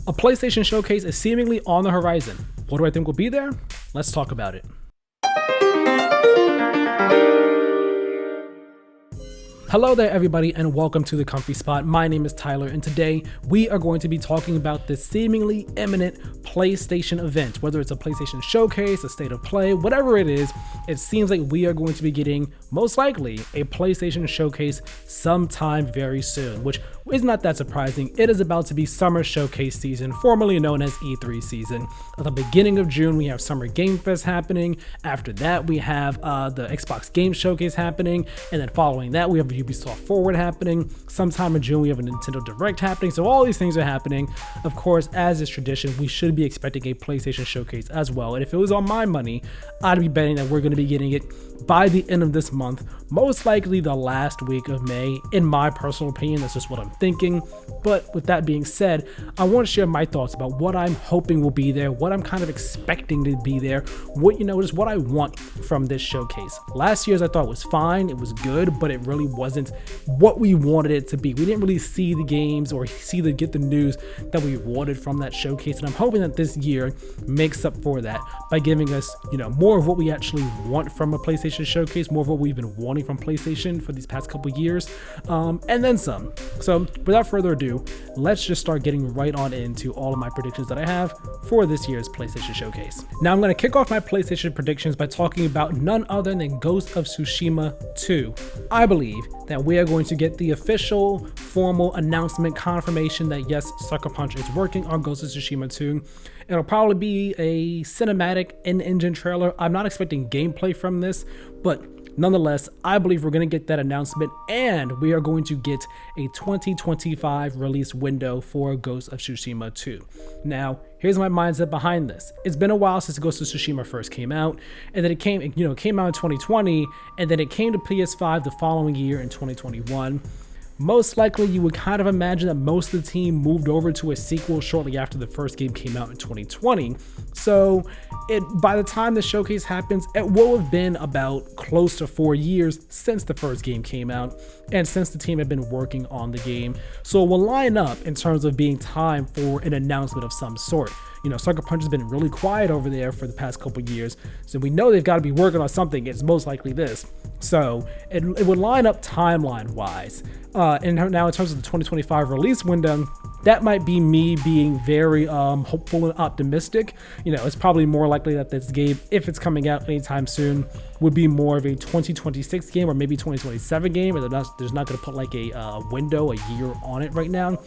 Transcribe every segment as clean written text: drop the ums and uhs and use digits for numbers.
A PlayStation showcase is seemingly on the horizon. What do I think will be there? Let's talk about it. Hello there everybody and welcome to The Comfy Spot. My name is Tyler and today we are going to be talking about this seemingly imminent PlayStation event. Whether it's a PlayStation showcase, a state of play, whatever it is, it seems like we are going to be getting most likely a PlayStation showcase sometime very soon, which is not that surprising. It is about to be summer showcase season, formerly known as E3 season. At the beginning of June, we have Summer Game Fest happening. After that, we have the Xbox Game Showcase happening. And then following that, we have Ubisoft Forward happening. Sometime in June, we have a Nintendo Direct happening. So all these things are happening. Of course, as is tradition, we should be expecting a PlayStation showcase as well. And if it was on my money, I'd be betting that we're going to be getting it by the end of this month, most likely the last week of May. In my personal opinion, that's just what I'm thinking. But with that being said, I want to share my thoughts about what I'm hoping will be there, what I'm kind of expecting to be there, what just what I want from this showcase. Last year's I thought was fine, it was good, but it really wasn't what we wanted it to be. We didn't really see the games or get the news that we wanted from that showcase, and I'm hoping that this year makes up for that by giving us, more of what we actually want from a PlayStation showcase, more of what we've been wanting from PlayStation for these past couple years, and then some. So without further ado, let's just start getting right on into all of my predictions that I have for this year's PlayStation showcase. Now I'm going to kick off my PlayStation predictions by talking about none other than Ghost of Tsushima 2. I believe that we are going to get the official formal announcement confirmation that yes, Sucker Punch is working on Ghost of Tsushima 2. It'll probably be a cinematic in-engine trailer. I'm not expecting gameplay from this, but nonetheless, I believe we're going to get that announcement and we are going to get a 2025 release window for Ghost of Tsushima 2. Now, here's my mindset behind this. It's been a while since Ghost of Tsushima first came out, and then it came out in 2020, and then it came to PS5 the following year in 2021. Most likely, you would kind of imagine that most of the team moved over to a sequel shortly after the first game came out in 2020. So by the time the showcase happens, it will have been about close to 4 years since the first game came out and since the team had been working on the game. So it will line up in terms of being time for an announcement of some sort. Sucker Punch has been really quiet over there for the past couple years, so we know they've got to be working on something. It's most likely this. So it would line up timeline-wise. And now in terms of the 2025 release window, that might be me being very hopeful and optimistic. It's probably more likely that this game, if it's coming out anytime soon, would be more of a 2026 game or maybe 2027 game. And there's not going to put like a window, a year on it right now.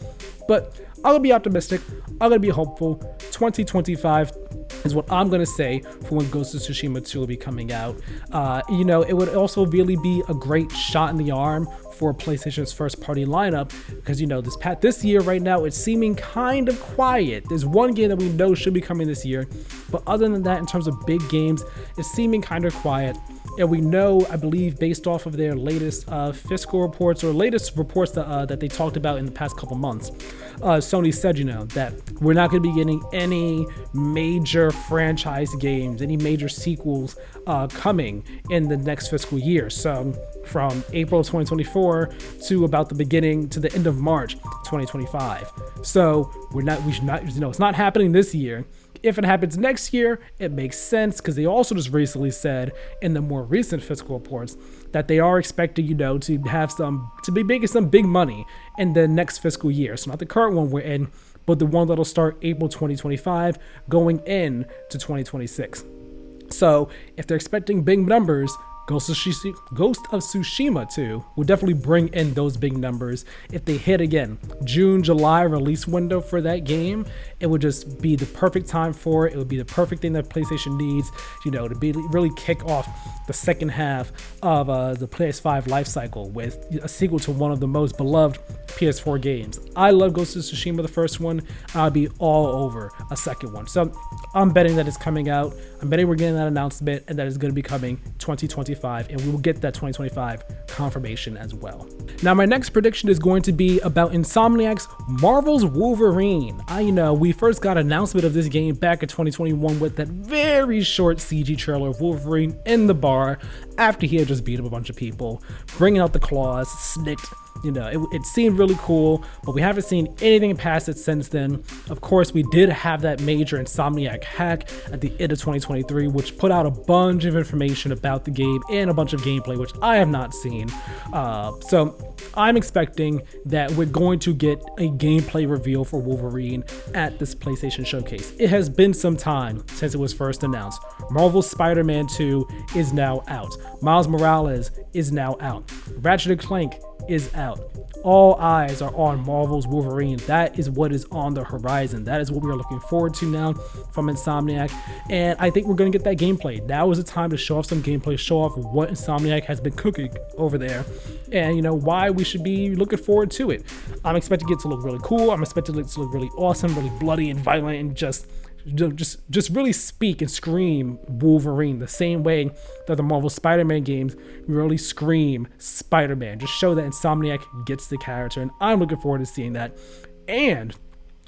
But I'm going to be optimistic. I'm going to be hopeful. 2025 is what I'm going to say for when Ghost of Tsushima 2 will be coming out. It would also really be a great shot in the arm for PlayStation's first party lineup because, this year right now, it's seeming kind of quiet. There's one game that we know should be coming this year, but other than that, in terms of big games, it's seeming kind of quiet. And we know, I believe, based off of their latest fiscal reports or latest reports that they talked about in the past couple months, Sony said, that we're not going to be getting any major franchise games, any major sequels coming in the next fiscal year. So from April of 2024 to about the end of March 2025. So it's not happening this year. If it happens next year, it makes sense because they also just recently said in the more recent fiscal reports that they are expecting, to have some big money in the next fiscal year. So not the current one we're in, but the one that'll start April 2025 going into 2026. So if they're expecting big numbers, Ghost of Tsushima 2 will definitely bring in those big numbers. If they hit again, June, July release window for that game, it would just be the perfect time for it. It would be the perfect thing that PlayStation needs, to really kick off the second half of the PS5 life cycle with a sequel to one of the most beloved PS4 games. I love Ghost of Tsushima, the first one. I'll be all over a second one. So I'm betting that it's coming out. I'm betting we're getting that announcement and that it's going to be coming 2025 2025, and we will get that 2025 confirmation as well. Now, my next prediction is going to be about Insomniac's Marvel's Wolverine. I know we first got an announcement of this game back in 2021 with that very short CG trailer of Wolverine in the bar after he had just beat up a bunch of people, bringing out the claws, snicked. You know, it seemed really cool, but we haven't seen anything past it since then. Of course, we did have that major Insomniac hack at the end of 2023, which put out a bunch of information about the game and a bunch of gameplay, which I have not seen. So I'm expecting that we're going to get a gameplay reveal for Wolverine at this PlayStation Showcase. It has been some time since it was first announced. Marvel's Spider-Man 2 is now out. Miles Morales is now out. Ratchet & Clank is out. All eyes are on Marvel's Wolverine. That is what is on the horizon. That is what we are looking forward to now from Insomniac, and I think we're going to get that gameplay. Now is the time to show off some gameplay, show off what Insomniac has been cooking over there, and you know why we should be looking forward to it. I'm expecting it to look really cool. I'm expecting it to look really awesome, really bloody and violent, and just really speak and scream Wolverine the same way that the Marvel Spider-Man games really scream Spider-Man. Just show that Insomniac gets the character, and I'm looking forward to seeing that. And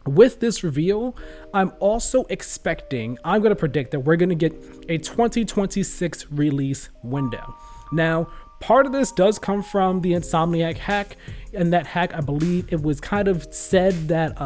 with this reveal, I'm also expecting, I'm going to predict that we're going to get a 2026 release window. Now, part of this does come from the Insomniac hack, and that hack, I believe it was kind of said that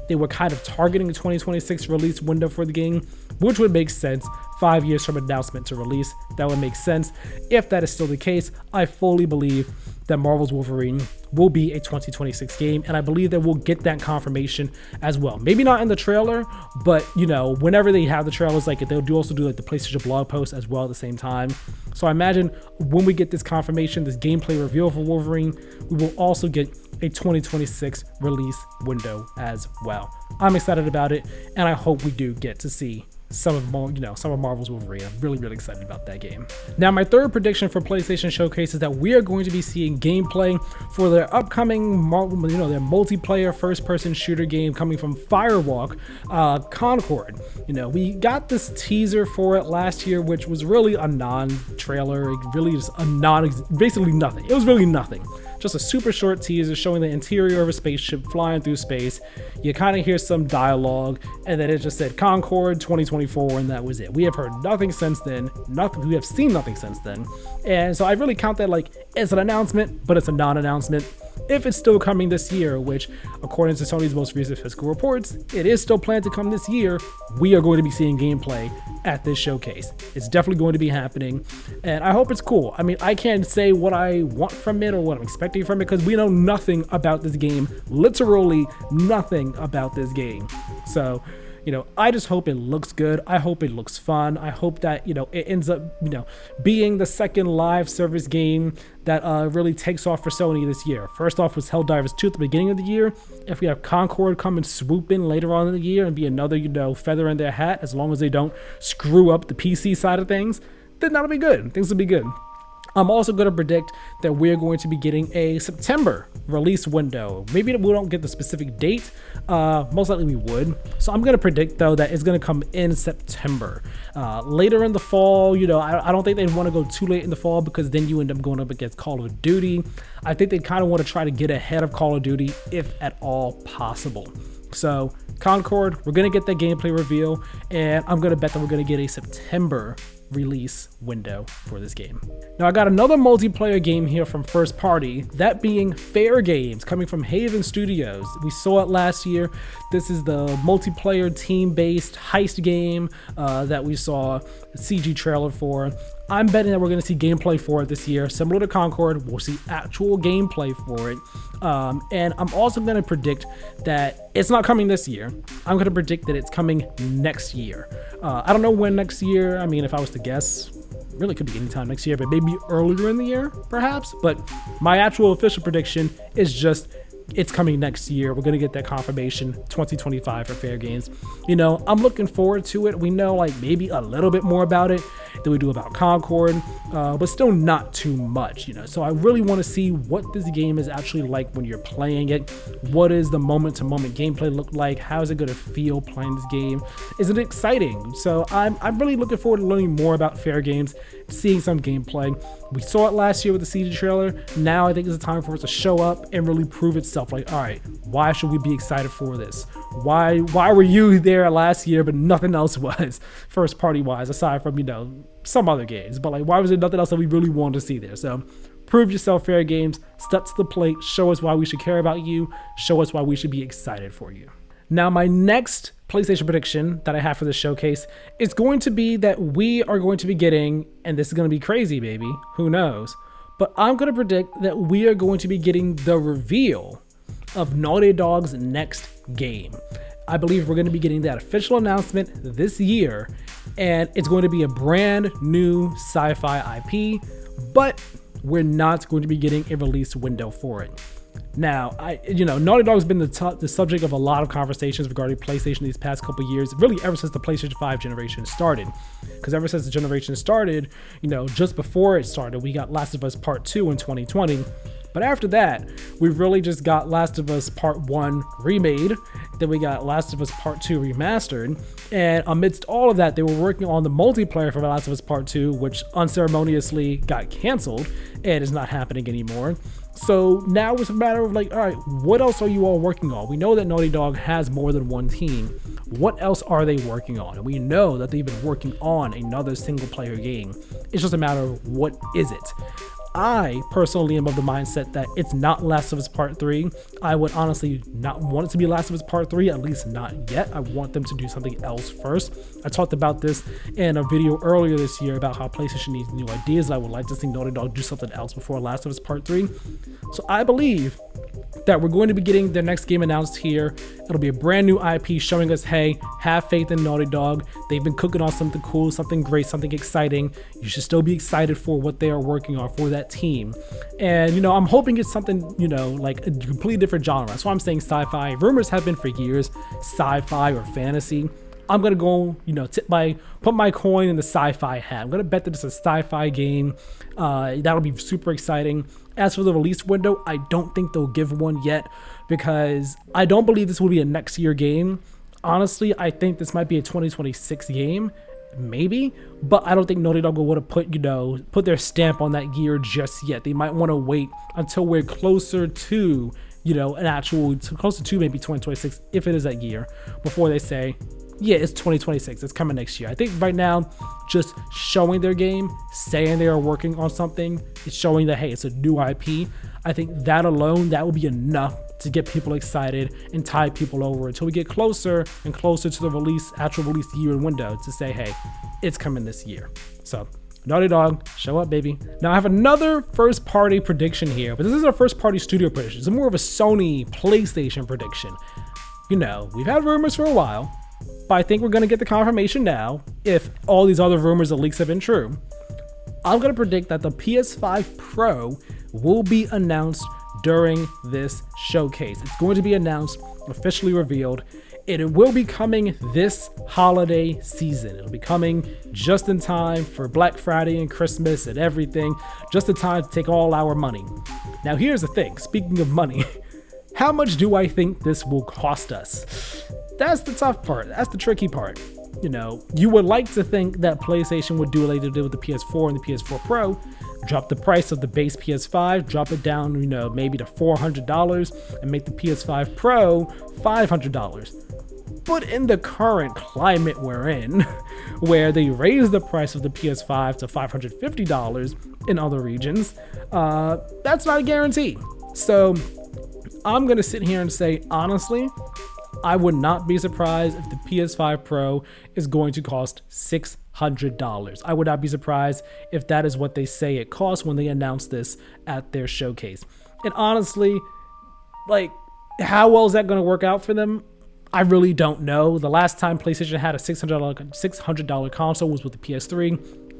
they were kind of targeting a 2026 release window for the game, which would make sense. 5 years from announcement to release, that would make sense. If that is still the case, I fully believe that Marvel's Wolverine will be a 2026 game, and I believe that we'll get that confirmation as well. Maybe not in the trailer, but you know, whenever they have the trailers, like they'll also do like the PlayStation blog post as well at the same time. So I imagine when we get this confirmation, this gameplay reveal for Wolverine, we will also get a 2026 release window as well. I'm excited about it, and I hope we do get to see some of Marvel's Wolverine. I'm really excited about that game. Now, my third prediction for PlayStation Showcase is that we are going to be seeing gameplay for their upcoming their multiplayer first-person shooter game coming from Firewalk, Concord. You know, we got this teaser for it last year, which was really a non-trailer, really just basically nothing. It was really nothing. Just a super short teaser showing the interior of a spaceship flying through space. You kind of hear some dialogue, and then it just said Concord 2024, and that was it. We have heard nothing since then. We have seen nothing since then. And so I really count that like it's an announcement, but it's a non-announcement. If it's still coming this year, which according to Sony's most recent fiscal reports, it is still planned to come this year, we are going to be seeing gameplay at this showcase. It's definitely going to be happening, and I hope it's cool. I mean, I can't say what I want from it or what I'm expecting from it because we know nothing about this game, literally nothing about this game. So, you know, I just hope it looks good. I hope it looks fun. I hope that, you know, it ends up, you know, being the second live service game that really takes off for Sony this year. First off was Helldivers 2 at the beginning of the year. If we have Concord come and swoop in later on in the year and be another, you know, feather in their hat, as long as they don't screw up the PC side of things, then that'll be good. Things will be good. I'm also going to predict that we're going to be getting a September release window. Maybe we don't get the specific date. Most likely we would. So I'm going to predict, though, that it's going to come in September. Later in the fall, you know, I don't think they'd want to go too late in the fall because then you end up going up against Call of Duty. I think they kind of want to try to get ahead of Call of Duty if at all possible. So Concord, we're going to get that gameplay reveal, and I'm going to bet that we're going to get a September release window for this game. Now, I got another multiplayer game here from First Party, that being Fair Games, coming from Haven Studios. We saw it last year. This is the multiplayer team-based heist game that we saw a CG trailer for. I'm betting that we're going to see gameplay for it this year. Similar to Concord, we'll see actual gameplay for it. And I'm also going to predict that it's not coming this year. I'm going to predict that it's coming next year. I don't know when next year. I mean, if I was to guess, really could be anytime next year, but maybe earlier in the year, perhaps. But my actual official prediction is just it's coming next year. We're going to get that confirmation 2025 for Fair Games. You know, I'm looking forward to it. We know like maybe a little bit more about it than we do about Concord, but still not too much, So I really want to see what this game is actually like when you're playing it. What is the moment-to-moment gameplay look like? How is it going to feel playing this game? Is it exciting? So I'm really looking forward to learning more about Fair Games, seeing some gameplay. We saw it last year with the CG trailer. Now I think it's a time for it to show up and really prove itself. Like, all right, why should we be excited for this? Why were you there last year but nothing else was first party wise, aside from some other games? But like, why was there nothing else that we really wanted to see there? So prove yourself, Fair Games. Step to the plate. Show us why we should care about you. Show us why we should be excited for you. Now, my next PlayStation prediction that I have for this showcase is going to be that we are going to be getting, and this is going to be crazy, baby, who knows, but I'm going to predict that we are going to be getting the reveal of Naughty Dog's next game. I believe we're going to be getting that official announcement this year, and it's going to be a brand new sci-fi IP, but we're not going to be getting a release window for it. Now, Naughty Dog has been the subject of a lot of conversations regarding PlayStation these past couple years, really ever since the PlayStation 5 generation started. Because ever since the generation started, just before it started, we got Last of Us Part 2 in 2020. But after that, we really just got Last of Us Part 1 remade, then we got Last of Us Part 2 remastered, and amidst all of that, they were working on the multiplayer for Last of Us Part 2, which unceremoniously got canceled and is not happening anymore. So now it's a matter of like, all right, what else are you all working on? We know that Naughty Dog has more than one team. What else are they working on? And we know that they've been working on another single player game. It's just a matter of what is it? I personally am of the mindset that it's not Last of Us Part 3. I would honestly not want it to be Last of Us Part 3, at least not yet. I want them to do something else first. I talked about this in a video earlier this year about how PlayStation needs new ideas. I would like to see Naughty Dog do something else before Last of Us Part 3. So I believe that we're going to be getting their next game announced here. It'll be a brand new IP showing us, hey, have faith in Naughty Dog. They've been cooking on something cool, something great, something exciting. You should still be excited for what they are working on for that team. And, I'm hoping it's something, like a completely different genre. So I'm saying sci-fi. Rumors have been for years, sci-fi or fantasy. I'm going to go, put my coin in the sci-fi hat. I'm going to bet that it's a sci-fi game. That'll be super exciting. As for the release window, I don't think they'll give one yet because I don't believe this will be a next year game. Honestly, I think this might be a 2026 game, maybe, but I don't think Naughty Dog will want to put their stamp on that year just yet. They might want to wait until we're closer to, closer to maybe 2026, if it is that year, before they say, yeah, it's 2026, it's coming next year. I think right now, just showing their game, saying they are working on something, it's showing that, hey, it's a new IP. I think that alone, that will be enough to get people excited and tide people over until we get closer and closer to the actual release year and window to say, hey, it's coming this year. So Naughty Dog, show up, baby. Now I have another first party prediction here, but this is a first party studio prediction. It's more of a Sony PlayStation prediction. We've had rumors for a while, but I think we're going to get the confirmation now if all these other rumors and leaks have been true. I'm going to predict that the PS5 Pro will be announced during this showcase. It's going to be announced, officially revealed. It will be coming this holiday season. It'll be coming just in time for Black Friday and Christmas and everything, just in time to take all our money. Now, here's the thing. Speaking of money, how much do I think this will cost us? That's the tough part. That's the tricky part. You would like to think that PlayStation would do like they did with the PS4 and the PS4 Pro, drop the price of the base PS5, drop it down, maybe to $400 and make the PS5 Pro $500. But in the current climate we're in, where they raised the price of the PS5 to $550 in other regions, that's not a guarantee. So I'm going to sit here and say, honestly, I would not be surprised if the PS5 Pro is going to cost $600. I would not be surprised if that is what they say it costs when they announce this at their showcase. And honestly, how well is that going to work out for them? I really don't know. The last time PlayStation had a $600 console was with the PS3.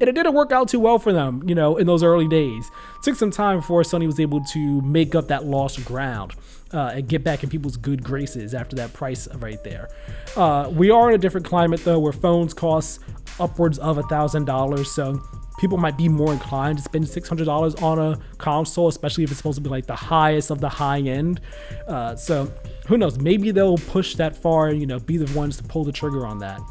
And it didn't work out too well for them, in those early days. It took some time before Sony was able to make up that lost ground and get back in people's good graces after that price right there. We are in a different climate, though, where phones cost upwards of $1,000. So people might be more inclined to spend $600 on a console, especially if it's supposed to be like the highest of the high end. So who knows? Maybe they'll push that far, be the ones to pull the trigger on that.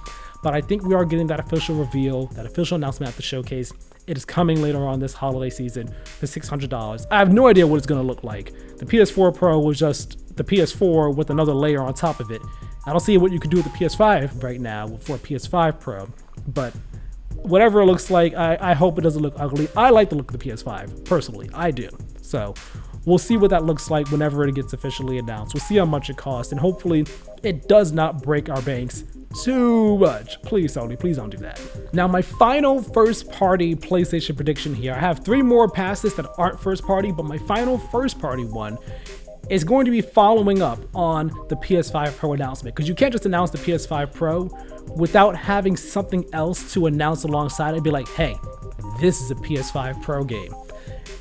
But I think we are getting that official reveal, that official announcement at the showcase. It is coming later on this holiday season for $600. I have no idea what it's going to look like. The PS4 Pro was just the PS4 with another layer on top of it. I don't see what you could do with the PS5 right now for a PS5 Pro, but whatever it looks like, I hope it doesn't look ugly. I like the look of the PS5, personally. I do. So we'll see what that looks like whenever it gets officially announced. We'll see how much it costs, and hopefully it does not break our banks too much. Please, Sony, please don't do that. Now, my final first-party PlayStation prediction here. I have 3 more past this that aren't first-party, but my final first-party one is going to be following up on the PS5 Pro announcement, because you can't just announce the PS5 Pro without having something else to announce alongside it. Be like, hey, this is a PS5 Pro game.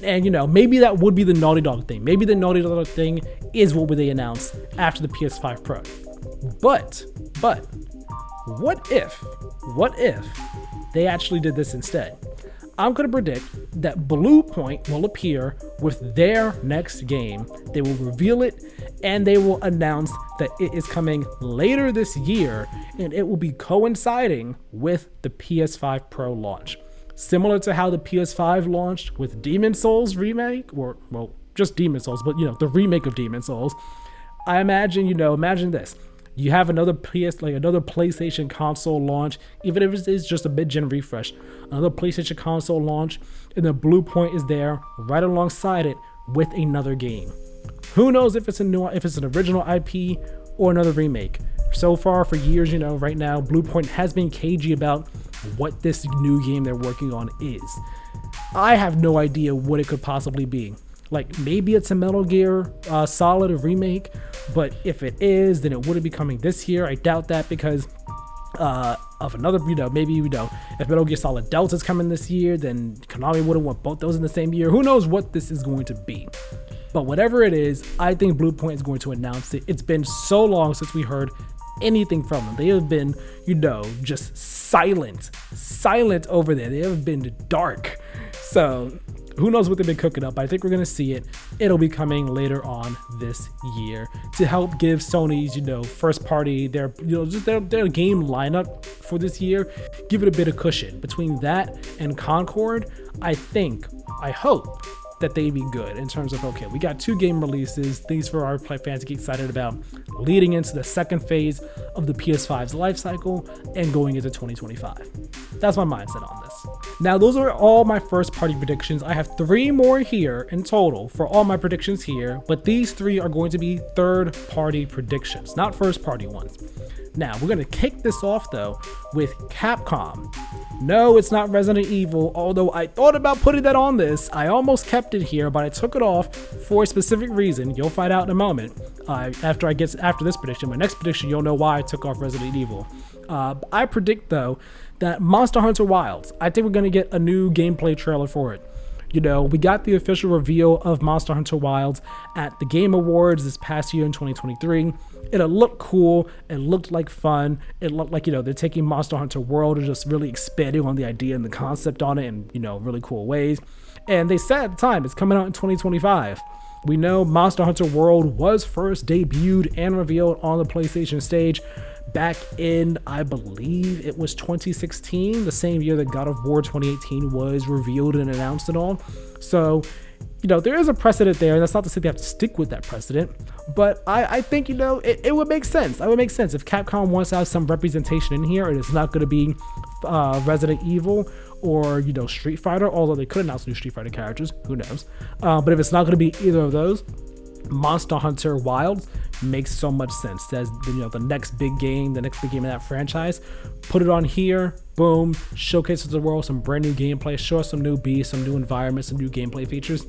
And maybe that would be the Naughty Dog thing. Maybe the Naughty Dog thing is what would they announce after the PS5 Pro. But what if they actually did this instead? I'm going to predict that Blue Point will appear with their next game. They will reveal it, and they will announce that it is coming later this year, and it will be coinciding with the PS5 Pro launch. Similar to how the PS5 launched with Demon Souls remake, or, well, just Demon Souls, but the remake of Demon Souls. I imagine, imagine this. You have another another PlayStation console launch, even if it is just a mid-gen refresh, another PlayStation console launch, and the Blue Point is there right alongside it with another game. Who knows if it's an original IP or another remake. So far, for years, right now, Blue Point has been cagey about what this new game they're working on is. I have no idea what it could possibly be. Like, maybe it's a Metal Gear Solid remake, but if it is, then it wouldn't be coming this year. I doubt that because of another, maybe, if Metal Gear Solid Delta is coming this year, then Konami wouldn't want both those in the same year. Who knows what this is going to be? But whatever it is, I think Blue Point is going to announce it. It's been so long since we heard anything from them. They have been, just silent over there. They have been dark. So who knows what they've been cooking up. I think we're going to see it. It'll be coming later on this year to help give Sony's, first party, their game lineup for this year, give it a bit of cushion. Between that and Concord, I hope that they'd be good in terms of, okay, we got 2 game releases, things for our fans to get excited about, leading into the second phase of the PS5's life cycle and going into 2025. That's my mindset on this. Now, those are all my first party predictions. I have 3 more here in total for all my predictions here, but these 3 are going to be third party predictions, not first party ones. Now, we're going to kick this off though with Capcom. No, it's not Resident Evil, although I thought about putting that on this. I almost kept it here, but I took it off for a specific reason. You'll find out in a moment. After this prediction, my next prediction, you'll know why I took off Resident Evil. I predict though that Monster Hunter Wilds, I think we're going to get a new gameplay trailer for it. We got the official reveal of Monster Hunter Wilds at the Game Awards this past year in 2023. It looked cool. It looked like fun. It looked like, they're taking Monster Hunter World and just really expanding on the idea and the concept on it in, really cool ways. And they said at the time, it's coming out in 2025. We know Monster Hunter World was first debuted and revealed on the PlayStation stage back in, I believe it was 2016, the same year that God of War 2018 was revealed and announced and all. So, there is a precedent there, and that's not to say they have to stick with that precedent, but I think, it would make sense. It would make sense if Capcom wants to have some representation in here, and it's not going to be Resident Evil or, Street Fighter, although they could announce new Street Fighter characters, who knows. But if it's not going to be either of those, Monster Hunter Wilds makes so much sense as the next big game in that franchise. Put it on here, boom, showcase to the world some brand new gameplay, show us some new beasts, some new environments, some new gameplay features.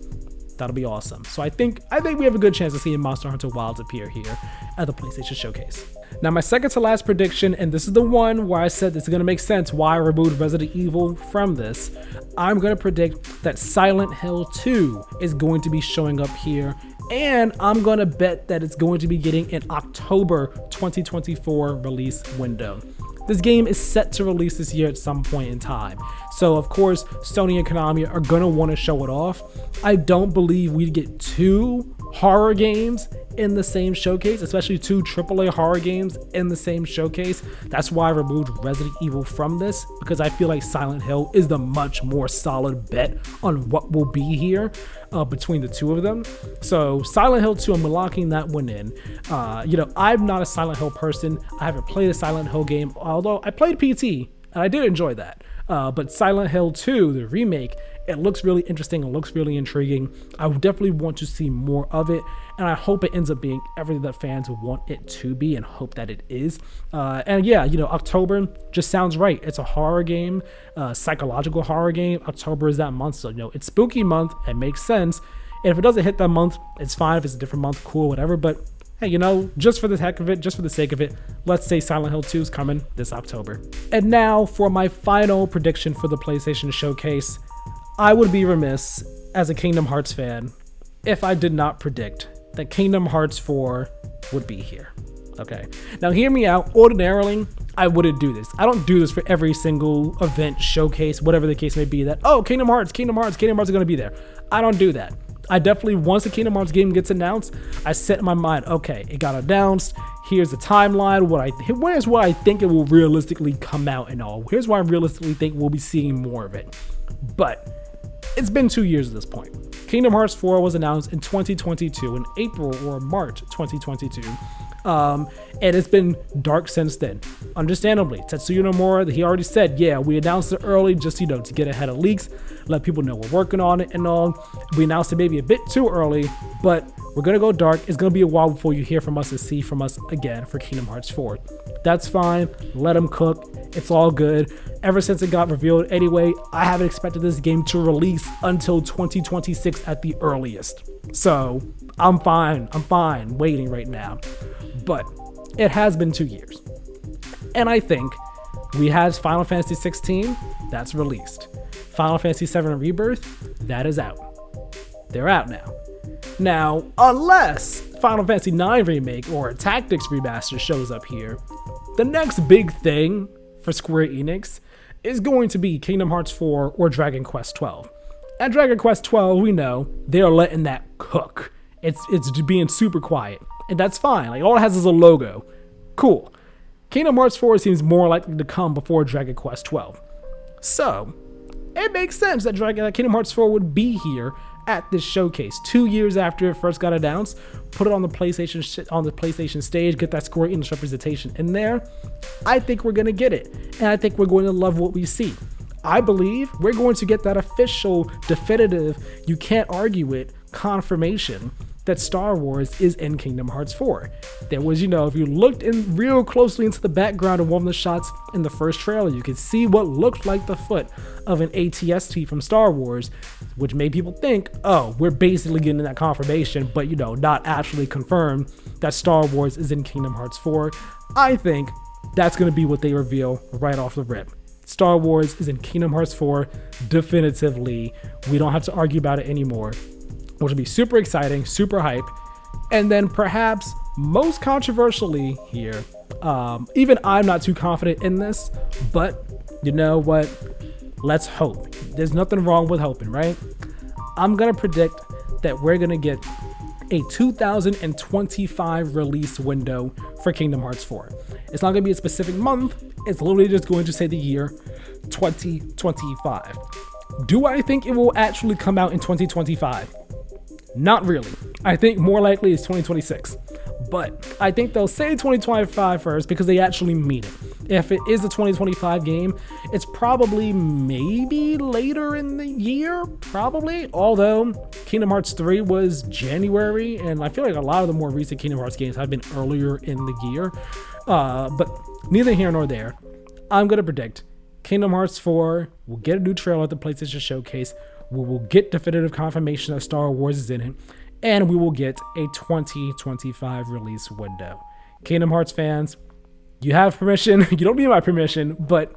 That'll be awesome. So I think we have a good chance of seeing Monster Hunter Wilds appear here at the PlayStation Showcase. Now, my second to last prediction, and this is the one where I said this is going to make sense why I removed Resident Evil from this. I'm going to predict that Silent Hill 2 is going to be showing up here, and I'm going to bet that it's going to be getting an October 2024 release window. This game is set to release this year at some point in time. So of course, Sony and Konami are gonna want to show it off. I don't believe we'd get 2 horror games in the same showcase, especially 2 AAA horror games in the same showcase. That's why I removed Resident Evil from this, because I feel like Silent Hill is the much more solid bet on what will be here between the 2 of them. So Silent Hill 2, I'm locking that one in. I'm not a Silent Hill person. I haven't played a Silent Hill game, although I played PT and I did enjoy that. But Silent Hill 2, the remake, it looks really interesting. It looks really intriguing. I would definitely want to see more of it, and I hope it ends up being everything that fans want it to be, and hope that it is. October just sounds right. It's a horror game, psychological horror game. October is that month, so it's spooky month. It makes sense. And if it doesn't hit that month, it's fine. If it's a different month, cool, whatever. But hey, just for the heck of it, just for the sake of it, let's say Silent Hill 2 is coming this October. And now for my final prediction for the PlayStation Showcase. I would be remiss as a Kingdom Hearts fan if I did not predict that Kingdom Hearts 4 would be here. Okay, now hear me out. Ordinarily, I wouldn't do this. I don't do this for every single event, showcase, whatever the case may be, that, oh, Kingdom Hearts are gonna be there. I don't do that. I definitely, once the Kingdom Hearts game gets announced, I set in my mind, okay, it got announced, here's the timeline, where's what I think it will realistically come out and all. Here's why I realistically think we'll be seeing more of it. But it's been 2 years at this point. Kingdom Hearts 4 was announced in 2022, in April or March 2022. And it's been dark since then. Understandably, Tetsuya Nomura, he already said, yeah, we announced it early just, to get ahead of leaks, let people know we're working on it and all. We announced it maybe a bit too early, but we're gonna go dark. It's gonna be a while before you hear from us and see from us again for Kingdom Hearts 4. That's fine. Let them cook. It's all good. Ever since it got revealed anyway, I haven't expected this game to release until 2026 at the earliest. So I'm fine waiting right now. But it has been 2 years. And I think we had Final Fantasy 16, that's released. Final Fantasy 7 Rebirth, that is out. They're out now. Now, unless Final Fantasy 9 Remake or Tactics Remaster shows up here, the next big thing for Square Enix is going to be Kingdom Hearts 4 or Dragon Quest 12. At Dragon Quest 12, we know they're letting that cook. It's being super quiet, and that's fine. Like, all it has is a logo. Cool. Kingdom Hearts 4 seems more likely to come before Dragon Quest 12. So, it makes sense that Kingdom Hearts 4 would be here at this showcase 2 years after it first got announced. Put it on the PlayStation stage, get that Square Enix representation in there. I think we're gonna get it, and I think we're going to love what we see. I believe we're going to get that official, definitive, you can't argue it, confirmation that Star Wars is in Kingdom Hearts 4. There was, if you looked in real closely into the background of one of the shots in the first trailer, you could see what looked like the foot of an ATST from Star Wars, which made people think, oh, we're basically getting that confirmation, but not actually confirmed that Star Wars is in Kingdom Hearts 4. I think that's going to be what they reveal right off the rip. Star Wars is in Kingdom Hearts 4 definitively. We don't have to argue about it anymore, which will be super exciting, super hype. And then perhaps most controversially here, even I'm not too confident in this, but you know what? Let's hope. There's nothing wrong with hoping, right? I'm gonna predict that we're gonna get a 2025 release window for Kingdom Hearts 4. It's not gonna be a specific month. It's literally just going to say the year 2025. Do I think it will actually come out in 2025? Not really. I think more likely it's 2026. But I think they'll say 2025 first because they actually mean it. If it is a 2025 game, it's probably maybe later in the year, probably. Although Kingdom Hearts 3 was January, and I feel like a lot of the more recent Kingdom Hearts games have been earlier in the year. But neither here nor there. I'm going to predict Kingdom Hearts 4 will get a new trailer at the PlayStation Showcase. We will get definitive confirmation that Star Wars is in it, and we will get a 2025 release window. Kingdom Hearts fans, you have permission. You don't need my permission, but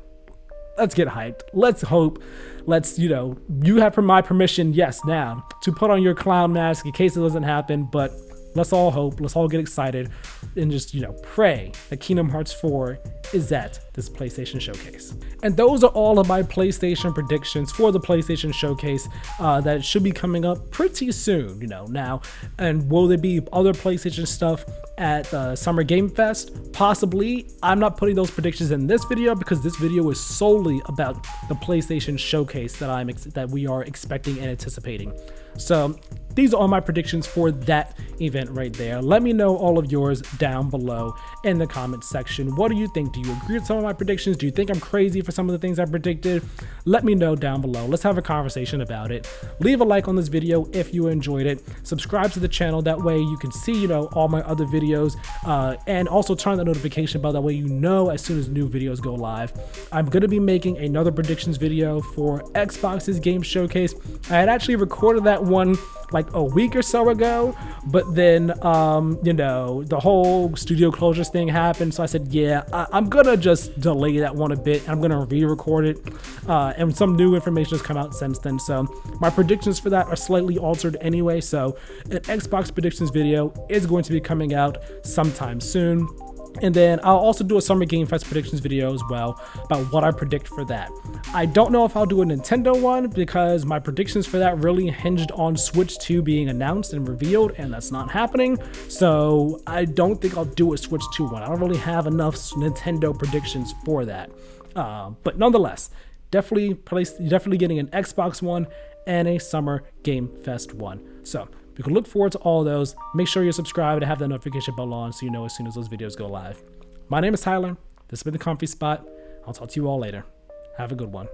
let's get hyped. Let's hope. Let's, you have my permission, yes, now, to put on your clown mask in case it doesn't happen, but let's all hope. Let's all get excited and just, pray that Kingdom Hearts 4 is at this PlayStation Showcase. And those are all of my PlayStation predictions for the PlayStation Showcase that should be coming up pretty soon, now. And will there be other PlayStation stuff at the Summer Game Fest? Possibly. I'm not putting those predictions in this video because this video is solely about the PlayStation Showcase that we are expecting and anticipating. So these are all my predictions for that event right there. Let me know all of yours down below in the comment section. What do you think? Do you agree with some of my predictions? Do you think I'm crazy for some of the things I predicted? Let me know down below. Let's have a conversation about it. Leave a like on this video if you enjoyed it. Subscribe to the channel. That way you can see, all my other videos, and also turn the notification bell. That way as soon as new videos go live. I'm going to be making another predictions video for Xbox's Game Showcase. I had actually recorded that one like a week or so ago, but then the whole studio closures thing happened, so I said, yeah, I'm gonna just delay that one a bit. I'm gonna re-record it, and some new information has come out since then, so my predictions for that are slightly altered anyway. So an Xbox predictions video is going to be coming out sometime soon. And then I'll also do a Summer Game Fest predictions video as well about what I predict for that. I don't know if I'll do a Nintendo one because my predictions for that really hinged on Switch 2 being announced and revealed, and that's not happening. So I don't think I'll do a Switch 2 one. I don't really have enough Nintendo predictions for that. But nonetheless, definitely getting an Xbox one and a Summer Game Fest one. So we can look forward to all of those. Make sure you're subscribed and have that notification bell on so you know as soon as those videos go live. My name is Tyler. This has been The Comfy Spot. I'll talk to you all later. Have a good one.